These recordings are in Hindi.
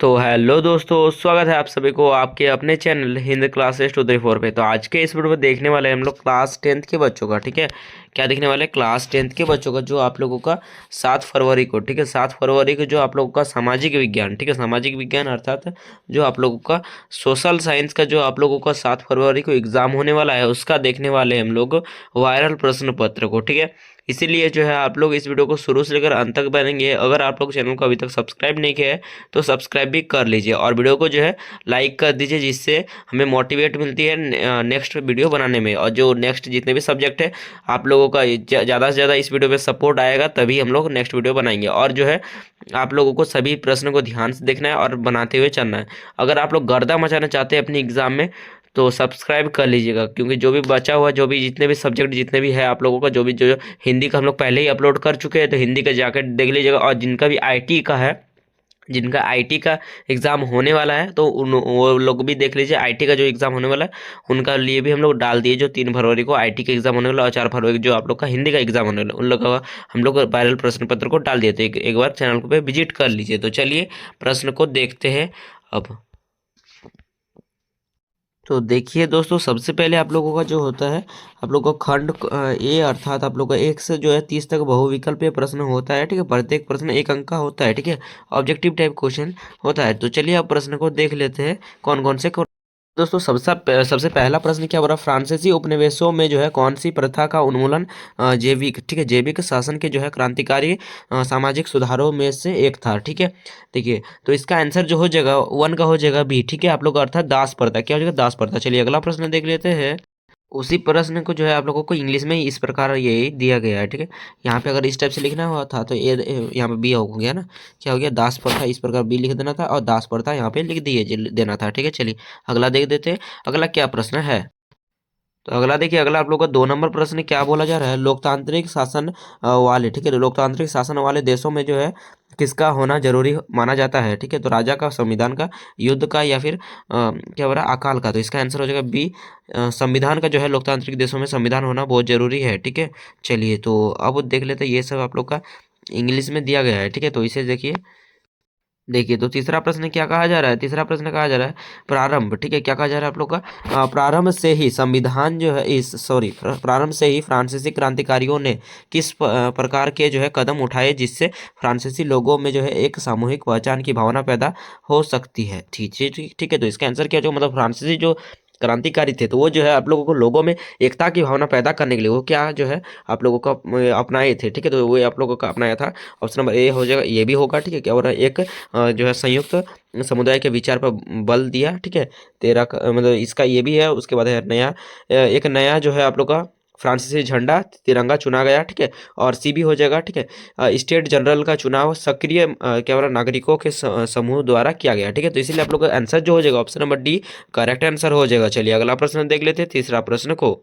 तो हेलो दोस्तों, स्वागत है आप सभी को आपके अपने चैनल हिंदी क्लासेस 234 पे। तो आज के इस वीडियो में देखने वाले हैं हम लोग क्लास 10th के बच्चों का। ठीक है, क्या देखने वाले हैं? क्लास 10th के बच्चों का जो आप लोगों का 7 फरवरी को, ठीक है, 7 फरवरी को जो आप लोगों का सामाजिक विज्ञान, ठीक है, सामाजिक विज्ञान अर्थात जो आप लोगों का सोशल साइंस का जो आप लोगों का 7 फरवरी को एग्जाम होने वाला है, उसका देखने वाले हैं हम लोग वायरल प्रश्न पत्र को। ठीक है, इसीलिए जो है आप लोग इस वीडियो को शुरू से लेकर अंत तक बनेंगे। अगर आप लोग चैनल को अभी तक सब्सक्राइब नहीं किया है तो सब्सक्राइब भी कर लीजिए और वीडियो को जो है लाइक कर दीजिए, जिससे हमें मोटिवेट मिलती है नेक्स्ट वीडियो बनाने में। और जो नेक्स्ट जितने भी सब्जेक्ट है आप लोगों का ज़्यादा से ज़्यादा इस वीडियो पे सपोर्ट आएगा, तभी हम लोग नेक्स्ट वीडियो बनाएंगे। और जो है आप लोगों को सभी प्रश्नों को ध्यान से देखना है और बनाते हुए चलना है। अगर आप लोग गर्दा मचाना चाहते हैं अपनी एग्जाम में तो सब्सक्राइब कर लीजिएगा, क्योंकि जो भी बचा हुआ, जो भी जितने भी सब्जेक्ट जितने भी है आप लोगों का, जो हिंदी का हम लोग पहले ही अपलोड कर चुके हैं, तो हिंदी का जाकर देख लीजिएगा। और जिनका भी आईटी का है, जिनका आईटी का एग्ज़ाम होने वाला है, तो वो लोग भी देख लीजिए। आईटी का जो एग्ज़ाम होने वाला है उनका लिए भी हम लोग डाल दिए, जो 3 फरवरी को आईटी का एग्ज़ाम होने वाला है और 4 फरवरी को जो आप लोग का हिंदी का एग्ज़ाम होने वाला है, उन लोग का हम लोग वायरल प्रश्न पत्र को डाल दिए। तो एक बार चैनल को पे विजिट कर लीजिए। तो चलिए प्रश्न को देखते हैं अब। तो देखिए दोस्तों, सबसे पहले आप लोगों का जो होता है, आप लोगों का खंड ए अर्थात आप लोगों का 1 से जो है 30 तक बहुविकल्पीय प्रश्न होता है। ठीक है, प्रत्येक प्रश्न 1 अंक का होता है। ठीक है, ऑब्जेक्टिव टाइप क्वेश्चन होता है। तो चलिए अब प्रश्न को देख लेते हैं कौन कौन से। दोस्तों सबसे पहला प्रश्न क्या हो रहा है? फ्रांसीसी उपनिवेशों में जो है कौन सी प्रथा का उन्मूलन जैविक, ठीक है, जैविक शासन के जो है क्रांतिकारी सामाजिक सुधारों में से एक था। ठीक है, देखिए तो इसका आंसर जो हो जाएगा 1 का हो जाएगा बी। ठीक है, आप लोग अर्थात दास प्रथा, क्या हो जाएगा? दास प्रथा। चलिए अगला प्रश्न देख लेते हैं। उसी प्रश्न को जो है आप लोगों को इंग्लिश में इस प्रकार ये दिया गया है। ठीक है, यहाँ पे अगर इस टाइप से लिखना हुआ था तो ये यहाँ पे बी हो गया ना, क्या हो गया? दास प्रथा इस प्रकार बी लिख देना था और दास प्रथा यहाँ पे लिख दिए देना था। ठीक है, चलिए अगला देख देते हैं अगला क्या प्रश्न है। तो अगला देखिए, अगला आप लोग का 2 नंबर प्रश्न क्या बोला जा रहा है? लोकतांत्रिक शासन वाले, ठीक है, लोकतांत्रिक शासन वाले देशों में जो है किसका होना जरूरी माना जाता है? ठीक है, तो राजा का, संविधान का, युद्ध का, या फिर क्या हो रहा है? अकाल का। तो इसका आंसर हो जाएगा बी, संविधान का जो है लोकतांत्रिक देशों में संविधान होना बहुत जरूरी है। ठीक है, चलिए तो अब देख लेते हैं, ये सब आप लोग का इंग्लिश में दिया गया है। ठीक है, तो इसे देखिए। देखिए तो तीसरा प्रश्न क्या कहा जा रहा है? तीसरा प्रश्न कहा जा रहा है प्रारंभ। ठीक है, क्या कहा जा रहा है आप लोग का? प्रारंभ से ही संविधान जो है इस सॉरी प्रारंभ से ही फ्रांसीसी क्रांतिकारियों ने किस प्रकार के जो है कदम उठाए जिससे फ्रांसीसी लोगों में जो है एक सामूहिक पहचान की भावना पैदा हो सकती है? ठीक ठीक ठीक ठीक है, तो इसका आंसर क्या जो मतलब फ्रांसीसी जो क्रांतिकारी थे, तो वो जो है आप लोगों को लोगों में एकता की भावना पैदा करने के लिए वो क्या जो है आप लोगों का अपनाए थे। ठीक है, तो वो आप लोगों का अपनाया था। ऑप्शन नंबर ए हो जाएगा, ये भी होगा। ठीक है, क्या हो रहा है? एक जो है संयुक्त समुदाय के विचार पर बल दिया। ठीक है, मतलब इसका ये भी है। उसके बाद है नया एक नया जो है आप लोग का फ्रांसीसी झंडा तिरंगा चुना गया। ठीक है, और सी भी हो जाएगा। ठीक है, स्टेट जनरल का चुनाव सक्रिय क्या हो रहा नागरिकों के समूह द्वारा किया गया। ठीक है, तो इसीलिए आप लोग का आंसर जो हो जाएगा option number D correct answer हो जाएगा। चलिए अगला प्रश्न देख लेते हैं, तीसरा प्रश्न को।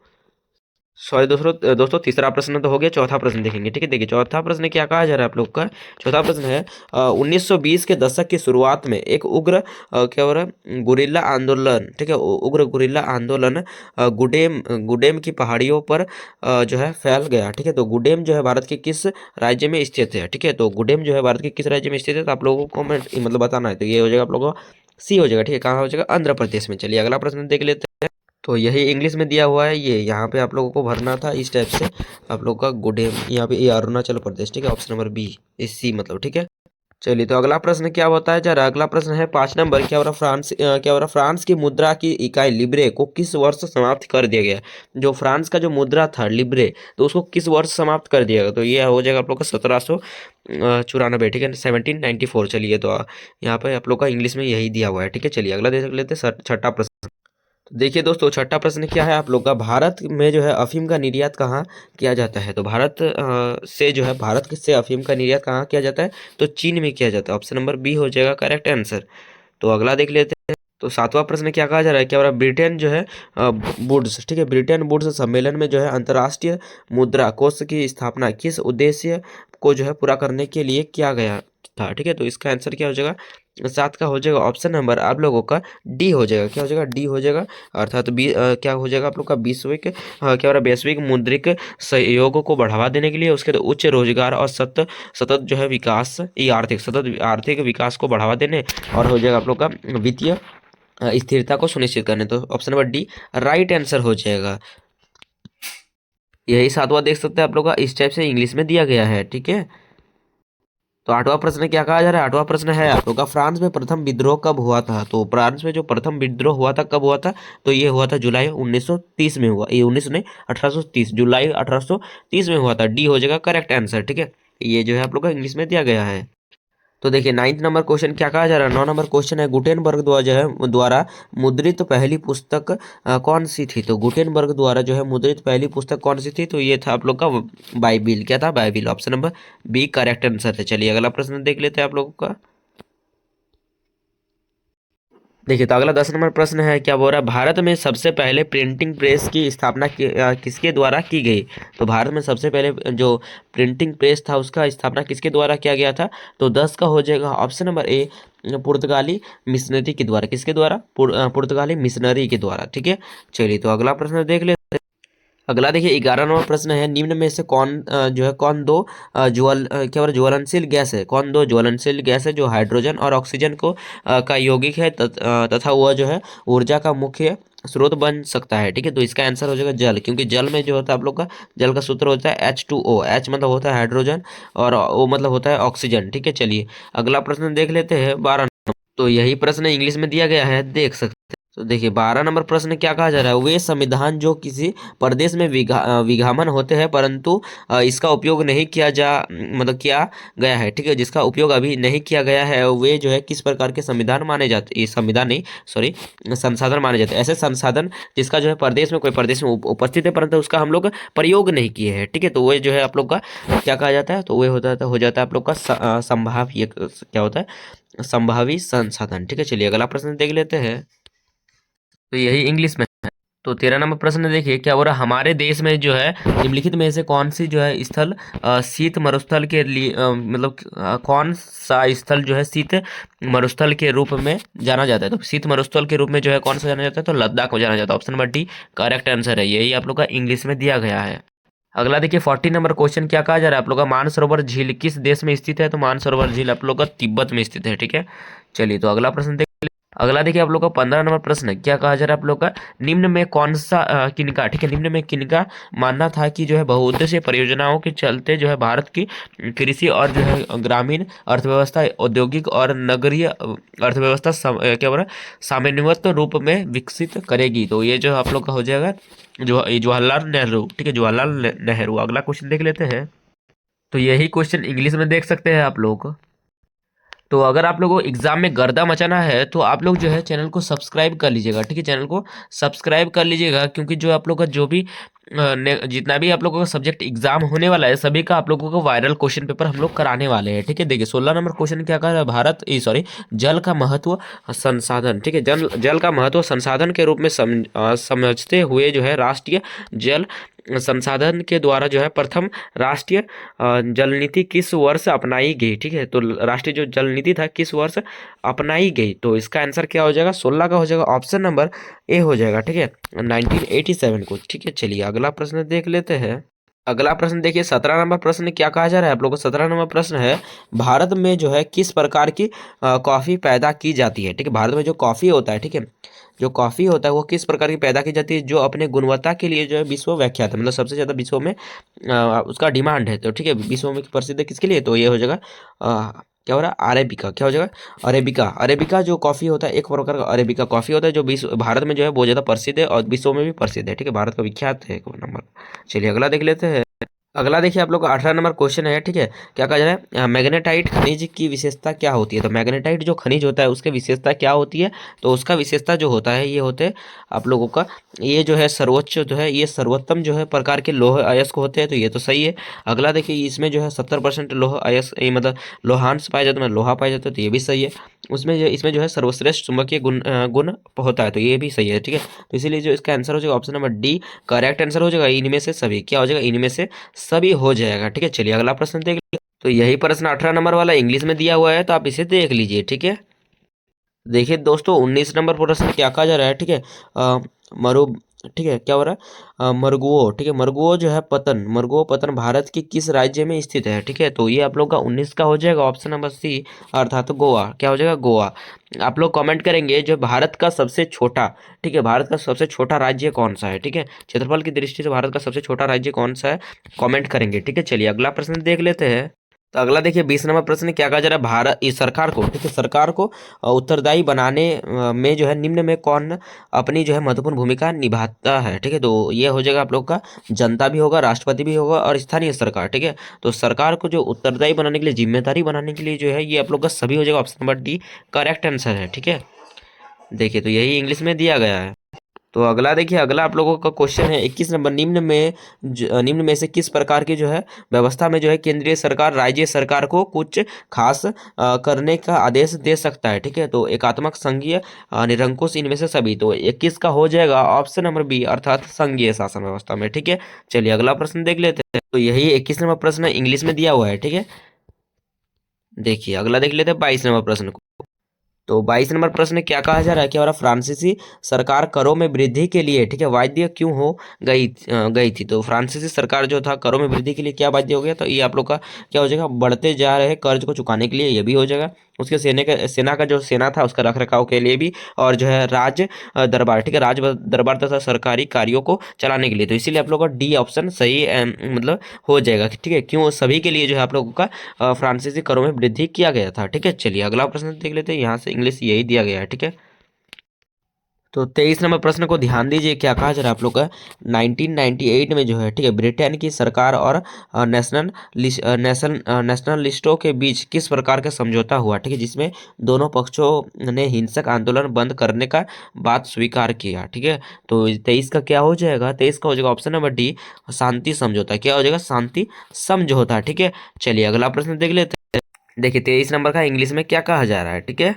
सॉरी दोस्तों तीसरा प्रश्न तो हो गया, चौथा प्रश्न देखेंगे। ठीक है, देखिए चौथा प्रश्न क्या कहा जा रहा है आप लोग का? चौथा प्रश्न है 1920 के दशक की शुरुआत में एक उग्र क्या हो रहा है गुरिल्ला आंदोलन, ठीक है, उग्र गुरिल्ला आंदोलन गुडेम की पहाड़ियों पर जो है फैल गया। ठीक है, तो गुडेम जो है भारत के किस राज्य में स्थित है? ठीक है, तो गुडेम जो है भारत के किस राज्य में स्थित है, तो आप लोगों को मैं मतलब बताना है। तो ये हो जाएगा आप लोगों का सी हो जाएगा। ठीक है, कहाँ हो जाएगा? आंध्र प्रदेश में। चलिए अगला प्रश्न देख लेते हैं। तो यही इंग्लिश में दिया हुआ है, ये यहाँ पे आप लोगों को भरना था इस टाइप से। आप लोगों का गुडेम, यहाँ पे ये अरुणाचल प्रदेश। ठीक है, ऑप्शन नंबर बी इस सी मतलब। ठीक है, चलिए तो अगला प्रश्न क्या बताया जा रहा है? अगला प्रश्न है 5 नंबर, क्या हो रहा? क्या हो रहा? फ्रांस की मुद्रा की इकाई लिब्रे को किस वर्ष समाप्त कर दिया गया? जो फ्रांस का जो मुद्रा था लिब्रे, तो उसको किस वर्ष समाप्त कर दिया गया? तो ये हो जाएगा आप लोग का 1794। ठीक है, 1794। चलिए तो यहाँ पे आप लोग का इंग्लिश में यही दिया हुआ है। ठीक है, चलिए अगला देख लेते हैं, छठा प्रश्न। तो देखिए दोस्तों, छठा प्रश्न क्या है आप लोग का? भारत में जो है अफीम का निर्यात कहाँ किया जाता है? तो भारत से अफीम का निर्यात कहाँ किया जाता है? तो चीन में किया जाता है। ऑप्शन नंबर बी हो जाएगा करेक्ट आंसर। तो अगला देख लेते हैं। तो सातवां प्रश्न क्या कहा जा रहा है? क्या हो रहा है? ब्रिटेन जो है वुड्स, ठीक है, ब्रिटेन वुड्स सम्मेलन में जो है अंतर्राष्ट्रीय मुद्रा कोष की स्थापना किस उद्देश्य को जो है पूरा करने के लिए किया गया? था, ठीक है। तो इसका आंसर क्या हो जाएगा, 7 का हो जाएगा ऑप्शन नंबर आप लोगों का डी हो जाएगा। क्या हो जाएगा, डी हो जाएगा। अर्थात क्या हो जाएगा आप लोग का वैश्विक क्या हो रहा है, वैश्विक मौद्रिक सहयोग को बढ़ावा देने के लिए, उसके बाद उच्च रोजगार और सतत जो है विकास, ये सतत आर्थिक विकास को बढ़ावा देने, और हो जाएगा आप लोग का वित्तीय स्थिरता को सुनिश्चित करने। तो option number D right answer हो जाएगा। यही सातवां देख सकते हैं आप लोग का, इस टाइप से इंग्लिश में दिया गया है, ठीक है। तो आठवां प्रश्न क्या कहा जा रहा है, आठवां प्रश्न है आप लोग का, फ्रांस में प्रथम विद्रोह कब हुआ था। तो फ्रांस में जो प्रथम विद्रोह हुआ था कब हुआ था, तो ये हुआ था जुलाई 1930 में हुआ, ये 19 नहीं 1830, जुलाई 1830 में हुआ था। डी हो जाएगा करेक्ट आंसर, ठीक है। ये जो है आप लोग का इंग्लिश में दिया गया है। तो देखिए 9th नंबर क्वेश्चन क्या कहा जा रहा है, 9 नंबर क्वेश्चन है, गुटेनबर्ग द्वारा जो है द्वारा मुद्रित पहली पुस्तक कौन सी थी। तो गुटेनबर्ग द्वारा जो है मुद्रित पहली पुस्तक कौन सी थी, तो ये था आप लोग का बाइबिल। क्या था, Bible. Option number B correct answer है। चलिए अगला प्रश्न देख लेते हैं आप लोगों का। देखिए तो अगला 10 नंबर प्रश्न है, क्या बोल रहा है, भारत में सबसे पहले प्रिंटिंग प्रेस की स्थापना किसके द्वारा की गई। तो भारत में सबसे पहले जो प्रिंटिंग प्रेस था उसका स्थापना किसके द्वारा किया गया था। तो 10 का हो जाएगा ऑप्शन नंबर ए पुर्तगाली मिशनरी के द्वारा। किसके द्वारा, पुर्तगाली मिशनरी के द्वारा, ठीक है। चलिए तो अगला प्रश्न देख ले। अगला देखिए 11 नंबर प्रश्न है, निम्न में से कौन जो है कौन दो क्या बोल रहे, ज्वलनशील गैस है, कौन दो ज्वलनशील गैस है जो हाइड्रोजन और ऑक्सीजन को का यौगिक है तथा वह जो है ऊर्जा का मुख्य स्रोत बन सकता है, ठीक है। तो इसका आंसर हो जाएगा जल, क्योंकि जल में जो होता है आप लोग का, जल का सूत्र होता है H2O। एच मतलब होता है हाइड्रोजन और ओ मतलब होता है ऑक्सीजन, ठीक है। चलिए अगला प्रश्न देख लेते हैं 12। तो यही प्रश्न इंग्लिश में दिया गया है, देख सकते हैं। तो देखिए 12 नंबर प्रश्न क्या कहा जा रहा है, वे संविधान जो किसी प्रदेश में विघामन होते हैं परंतु इसका उपयोग नहीं किया मतलब किया गया है, ठीक है, जिसका उपयोग अभी नहीं किया गया है, वे जो है किस प्रकार के संविधान माने जाते, ये संविधान नहीं सॉरी संसाधन माने जाते हैं। ऐसे संसाधन जिसका जो है प्रदेश में कोई प्रदेश में उपस्थित है परंतु उसका हम लोग प्रयोग नहीं किए हैं, ठीक है। तो वह जो है आप लोग का क्या कहा जाता है, तो वह हो जाता है आप लोग का संभाव्य, क्या होता है, संभावी संसाधन, ठीक है। चलिए अगला प्रश्न देख लेते हैं। तो यही इंग्लिश में है। तो 13 नंबर प्रश्न देखिए, क्या हो रहा है, हमारे देश में जो है निम्नलिखित में से कौन सी जो है स्थल शीत मरुस्थल के लिए मतलब कौन सा स्थल जो है शीत मरुस्थल के रूप में जाना जाता है। तो शीत मरुस्थल के रूप में जो है कौन सा जाना जाता है, तो लद्दाख को जाना जाता है। Option number D correct answer है, यही आप लोग का इंग्लिश में दिया गया है। अगला देखिए 14 नंबर क्वेश्चन क्या कहा जा रहा है आप लोग का, मानसरोवर झील किस देश में स्थित है। तो मानसरोवर झील आप लोग का तिब्बत में स्थित है, ठीक है। चलिए तो अगला प्रश्न अगला देखिए आप लोग का 15 नंबर प्रश्न है, क्या कहा जा रहा है आप लोग का, निम्न में कौन सा किनका, ठीक है, निम्न में किनका मानना था कि जो है बहुउद्देशीय परियोजनाओं के चलते जो है भारत की कृषि और जो है ग्रामीण अर्थव्यवस्था, औद्योगिक और नगरीय अर्थव्यवस्था क्या बोला सामान्यवत रूप में विकसित करेगी। तो ये जो आप लोग का हो जाएगा जो जवाहरलाल नेहरू, ठीक है, जवाहरलाल नेहरू। अगला क्वेश्चन देख लेते हैं। तो यही क्वेश्चन इंग्लिश में देख सकते हैं आप लोग। तो अगर आप लोगों को एग्जाम में गर्दा मचाना है तो आप लोग जो है चैनल को सब्सक्राइब कर लीजिएगा, ठीक है, चैनल को सब्सक्राइब कर लीजिएगा, क्योंकि जो आप लोग का जो भी जितना भी आप लोगों का सब्जेक्ट एग्जाम होने वाला है सभी का आप लोगों को वायरल क्वेश्चन पेपर हम लोग कराने वाले हैं, ठीक है। देखिए 16 नंबर क्वेश्चन क्या कह रहा है, भारत सॉरी जल का महत्व संसाधन, ठीक है, जल का महत्व संसाधन के रूप में समझते हुए जो है राष्ट्रीय जल संसाधन के द्वारा जो है प्रथम राष्ट्रीय जल नीति किस वर्ष अपनाई गई, ठीक है। तो राष्ट्रीय जो जल नीति था किस वर्ष अपनाई गई। तो इसका आंसर क्या हो जाएगा, 16 का हो जाएगा ऑप्शन नंबर ए हो जाएगा, ठीक है, 1987 को, ठीक है। चलिए अगला प्रश्न देख लेते हैं। अगला प्रश्न देखिए 17 नंबर प्रश्न क्या कहा जा रहा है आप लोगों को, 17 नंबर प्रश्न है, भारत में जो है किस प्रकार की कॉफ़ी पैदा की जाती है, ठीक है। भारत में जो कॉफ़ी होता है, ठीक है, जो कॉफ़ी होता है वो किस प्रकार की पैदा की जाती है, जो अपने गुणवत्ता के लिए जो है विश्व विख्यात है, मतलब सबसे ज़्यादा विश्व में उसका डिमांड है। तो ठीक है, विश्व में प्रसिद्ध है किसके लिए, तो ये हो जाएगा क्या हो रहा है, अरेबिका। क्या हो जाएगा, अरेबिका। अरेबिका जो कॉफ़ी होता है एक प्रकार का अरेबिका कॉफ़ी होता है जो विश्व भारत में जो है बहुत ज़्यादा प्रसिद्ध है और विश्व में भी प्रसिद्ध है, ठीक है, भारत का विख्यात है एक नंबर। चलिए अगला देख लेते हैं। अगला देखिए आप लोग का 18 नंबर क्वेश्चन है, ठीक है, क्या कहा जा रहा है, मैग्नेटाइट खनिज की विशेषता क्या होती है। तो मैग्नेटाइट जो खनिज होता है उसकी विशेषता क्या होती है, तो उसका विशेषता जो होता है ये होते हैं आप लोगों का, ये जो है सर्वोच्च जो है ये सर्वोत्तम जो है प्रकार के लौह अयस्क होते हैं, तो ये तो सही है। अगला देखिए इसमें जो है 70% लौह अयस्क मतलब लोहांश पाया जाता है, मतलब लोहा पाया जाता है, तो ये भी सही है। उसमें जो इसमें जो है सर्वश्रेष्ठ चुंबकीय गुण होता है, तो ये भी सही है, ठीक है। तो इसीलिए जो इसका आंसर हो जाएगा option number D correct answer हो जाएगा, इनमें से सभी क्या हो जाएगा, इनमें से सभी हो जाएगा, ठीक है। चलिए अगला प्रश्न देख तो यही प्रश्न 18 नंबर वाला इंग्लिश में दिया हुआ है, तो आप इसे देख लीजिए। ठीक है, देखिए दोस्तों 19 नंबर प्रश्न क्या कहा जा रहा है। ठीक है, मरु ठीक है, क्या हो रहा है, मरगुओ। ठीक है, मरगुओ जो है पतन, मरगुओ पतन भारत के किस राज्य में स्थित है। ठीक है, तो ये आप लोग का 19 का हो जाएगा ऑप्शन नंबर सी, अर्थात गोवा। क्या हो जाएगा, गोवा। आप लोग कमेंट करेंगे जो भारत का सबसे छोटा, ठीक है, भारत का सबसे छोटा राज्य कौन सा है। ठीक है, क्षेत्रफल की दृष्टि से भारत का सबसे छोटा राज्य कौन सा है, कमेंट करेंगे। ठीक है, चलिए अगला प्रश्न देख लेते हैं। तो अगला देखिए 20 नंबर प्रश्न क्या कहा जा रहा है, भारत इस सरकार को, ठीक है, सरकार को उत्तरदायी बनाने में जो है निम्न में कौन अपनी जो है महत्वपूर्ण भूमिका निभाता है। ठीक है, तो ये हो जाएगा आप लोग का जनता भी होगा, राष्ट्रपति भी होगा और स्थानीय सरकार। ठीक है, तो सरकार को जो उत्तरदायी बनाने के लिए, जिम्मेदारी बनाने के लिए जो है, ये आप लोग का सभी हो जाएगा option number D correct answer है। ठीक है, देखिए तो यही इंग्लिश में दिया गया है। तो अगला देखिए, अगला आप लोगों का क्वेश्चन है 21 नंबर, निम्न में से किस प्रकार की जो है व्यवस्था में जो है केंद्रीय सरकार राज्य सरकार को कुछ खास करने का आदेश दे सकता है। ठीक है, तो एकात्मक, संघीय, निरंकुश, इनमें से सभी। तो 21 का हो जाएगा ऑप्शन नंबर बी, अर्थात संघीय शासन व्यवस्था में। ठीक है, चलिए अगला प्रश्न देख लेते हैं। तो यही 21 नंबर प्रश्न इंग्लिश में दिया हुआ है। ठीक है, देखिए अगला देख लेते हैं 22 नंबर प्रश्न को। तो 22 नंबर प्रश्न क्या कहा जा रहा है, क्या हो रहा है, फ्रांसीसी सरकार करों में वृद्धि के लिए, ठीक है, बाध्य क्यों हो गई थी। तो फ्रांसीसी सरकार जो था करों में वृद्धि के लिए क्या बाध्य हो गया, तो ये आप लोग का क्या हो जाएगा, बढ़ते जा रहे कर्ज को चुकाने के लिए, ये भी हो जाएगा। उसके सेना का जो सेना था उसका रख रखाव के लिए भी, और जो है राज दरबार, ठीक है, राज दरबार तथा सरकारी कार्यों को चलाने के लिए। तो इसीलिए आप लोग का डी ऑप्शन सही मतलब हो जाएगा। ठीक है, क्यों सभी के लिए जो है आप लोगों का फ्रांसीसी करों में वृद्धि किया गया था। ठीक है, चलिए अगला प्रश्न देख लेते हैं, यहाँ से इंग्लिश यही दिया गया है। ठीक है, तो 23 नंबर प्रश्न को ध्यान दीजिए, क्या कहा जा रहा है आप लोग का, 1998 में जो है, ठीक है, ब्रिटेन की सरकार और नेशनल लिस्टों के बीच किस प्रकार का समझौता हुआ। ठीक है, जिसमें दोनों पक्षों ने हिंसक आंदोलन बंद करने का बात स्वीकार किया। ठीक है, तो 23 का क्या हो जाएगा, 23 का हो जाएगा ऑप्शन नंबर डी, शांति समझौता। क्या हो जाएगा, शांति समझौता। ठीक है, चलिए अगला प्रश्न देख लेते हैं। देखिए 23 नंबर का इंग्लिश में क्या कहा जा रहा है। ठीक है,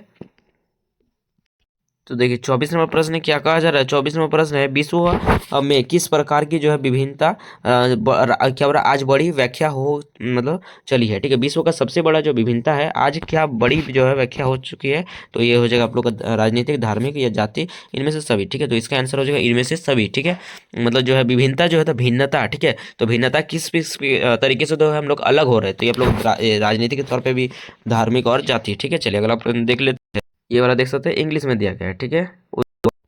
तो देखिए 24 नंबर प्रश्न क्या कहा जा रहा है, 24 नंबर प्रश्न है, विश्व में किस प्रकार की जो है विभिन्नता क्या हो रहा है, आज बड़ी व्याख्या हो मतलब चली है। ठीक है, विश्व का सबसे बड़ा जो विभिन्नता है आज क्या बड़ी जो है व्याख्या हो चुकी है। तो ये हो जाएगा आप लोग का राजनीतिक, धार्मिक या जाति, इनमें से सभी। ठीक है, तो इसका आंसर हो जाएगा इनमें से सभी। ठीक है, मतलब जो है विभिन्नता जो है तो भिन्नता। ठीक है, तो भिन्नता किस तरीके से तो हम लोग अलग हो रहे हैं, तो ये आप लोग राजनीतिक के तौर पर भी, धार्मिक और जाति। ठीक है, चलिए अगला प्रश्न देख लेते हैं। ये वाला देख सकते हैं इंग्लिश में दिया गया है। ठीक है,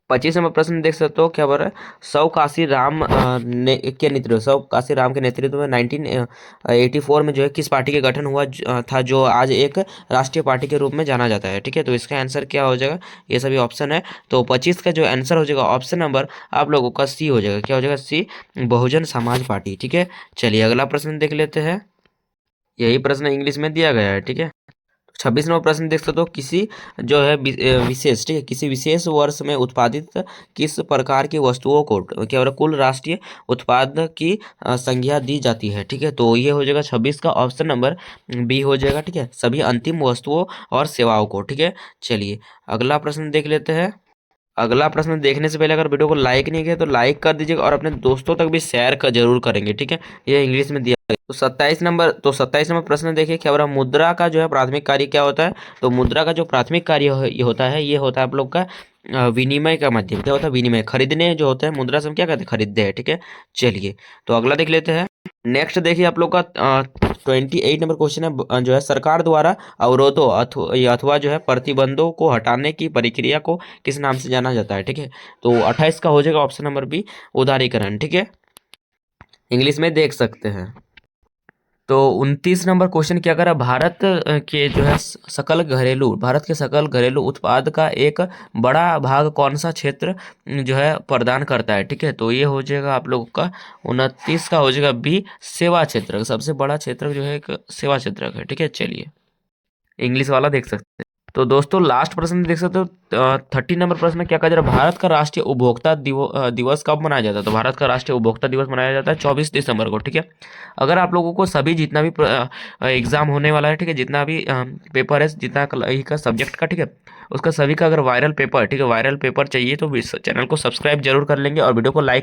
25 नंबर प्रश्न देख सकते हो, क्या बोल रहा है, सौ काशी राम के नेतृत्व में 1984 में जो है किस पार्टी के गठन हुआ था, जो आज एक राष्ट्रीय पार्टी के रूप में जाना जाता है। ठीक है, तो इसका आंसर क्या हो जाएगा, ये सभी ऑप्शन है। तो 25 का जो आंसर हो जाएगा ऑप्शन नंबर आप लोगों का सी हो जाएगा। क्या हो जाएगा, सी, बहुजन समाज पार्टी। ठीक है, चलिए अगला प्रश्न देख लेते हैं, यही प्रश्न इंग्लिश में दिया गया है। ठीक है, 26 नंबर प्रश्न देख सकते हो, किसी जो है विशेष, ठीक है, किसी विशेष वर्ष में उत्पादित किस प्रकार की वस्तुओं को क्या हो रहा है, कुल राष्ट्रीय उत्पाद की संज्ञा दी जाती है। ठीक है, तो ये हो जाएगा 26 का ऑप्शन नंबर बी हो जाएगा। ठीक है, सभी अंतिम वस्तुओं और सेवाओं को। ठीक है, चलिए अगला प्रश्न देख लेते हैं। अगला प्रश्न देखने से पहले अगर वीडियो को लाइक नहीं किया तो लाइक कर दीजिएगा, और अपने दोस्तों तक भी शेयर कर जरूर करेंगे। ठीक है, ये इंग्लिश में दिया गया। तो 27 नंबर प्रश्न देखिए, क्या हो रहा है, मुद्रा का जो है प्राथमिक कार्य क्या होता है। तो मुद्रा का जो प्राथमिक कार्य ये होता है, ये होता है आप लोग का विनिमय का माध्यम। क्या होता है, विनिमय, खरीदने जो होता है, मुद्रा से हम क्या कहते हैं, खरीदते हैं। ठीक है, चलिए तो अगला देख लेते हैं। नेक्स्ट देखिए आप लोग का 28 नंबर क्वेश्चन है, जो है सरकार द्वारा अवरोधों अथवा जो है प्रतिबंधों को हटाने की प्रक्रिया को किस नाम से जाना जाता है। ठीक है, तो 28 का हो जाएगा ऑप्शन नंबर बी, उदारीकरण। ठीक है, इंग्लिश में देख सकते हैं। तो 29 नंबर क्वेश्चन क्या करा, भारत के सकल घरेलू उत्पाद का एक बड़ा भाग कौन सा क्षेत्र जो है प्रदान करता है। ठीक है, तो ये हो जाएगा आप लोगों का 29 का हो जाएगा बी, सेवा क्षेत्र। सबसे बड़ा क्षेत्र जो है एक सेवा क्षेत्र है। ठीक है, चलिए इंग्लिश वाला देख सकते हैं। तो दोस्तों लास्ट प्रश्न देख सकते हो, 30 नंबर प्रश्न में क्या कहा जा रहा है, भारत का राष्ट्रीय उपभोक्ता दिवस कब मनाया जाता है। तो भारत का राष्ट्रीय उपभोक्ता दिवस मनाया जाता है 24 दिसंबर को। ठीक है, अगर आप लोगों को सभी जितना भी एग्जाम होने वाला है, ठीक है, जितना भी पेपर है, जितना का सब्जेक्ट का, ठीक है, उसका सभी का अगर वायरल पेपर, ठीक है, वायरल पेपर चाहिए तो चैनल को सब्सक्राइब जरूर कर लेंगे और वीडियो को लाइक